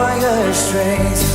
choir strings.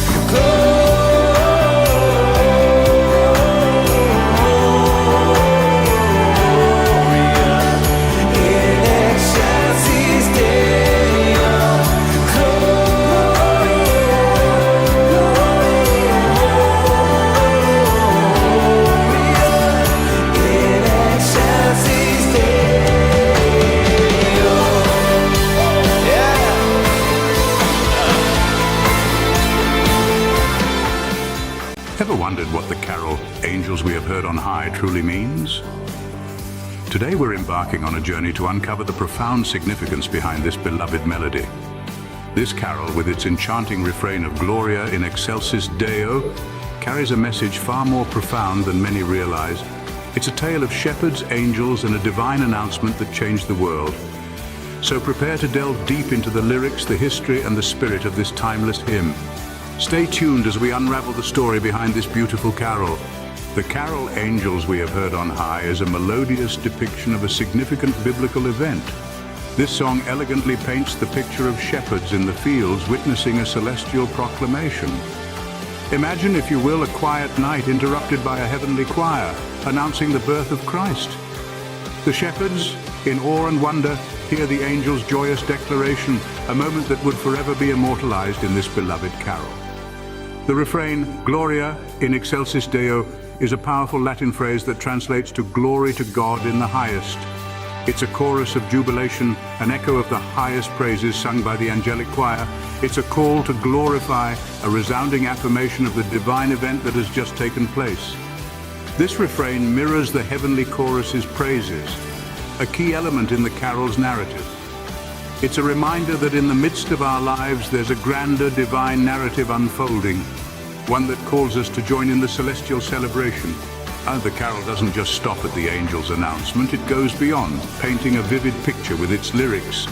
Ever wondered what the carol "Angels We Have Heard on High" truly means? Today we're embarking on a journey to uncover the profound significance behind this beloved melody. This carol, with its enchanting refrain of Gloria in excelsis Deo, carries a message far more profound than many realize. It's a tale of shepherds, angels, and a divine announcement that changed the world. So prepare to delve deep into the lyrics, the history, and the spirit of this timeless hymn. Stay tuned as we unravel the story behind this beautiful carol. The carol "Angels We Have Heard on High" is a melodious depiction of a significant biblical event. This song elegantly paints the picture of shepherds in the fields witnessing a celestial proclamation. Imagine, if you will, a quiet night interrupted by a heavenly choir announcing the birth of Christ. The shepherds, in awe and wonder, hear the angels' joyous declaration, a moment that would forever be immortalized in this beloved carol. The refrain, Gloria in excelsis Deo, is a powerful Latin phrase that translates to glory to God in the highest. It's a chorus of jubilation, an echo of the highest praises sung by the angelic choir. It's a call to glorify, a resounding affirmation of the divine event that has just taken place. This refrain mirrors the heavenly chorus's praises, a key element in the carol's narrative. It's a reminder that in the midst of our lives there's a grander divine narrative unfolding, one that calls us to join in the celestial celebration. The carol doesn't just stop at the angel's announcement, it goes beyond, painting a vivid picture with its lyrics.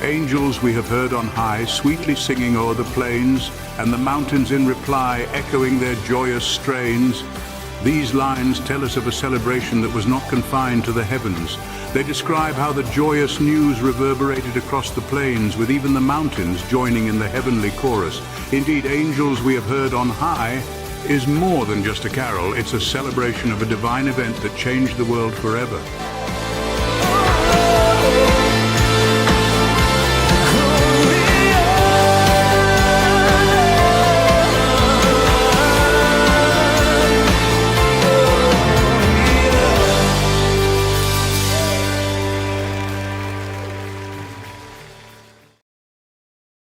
Angels we have heard on high, sweetly singing o'er the plains, and the mountains in reply, echoing their joyous strains. These lines tell us of a celebration that was not confined to the heavens. They describe how the joyous news reverberated across the plains, with even the mountains joining in the heavenly chorus. Indeed, "Angels We Have Heard on High" is more than just a carol. It's a celebration of a divine event that changed the world forever.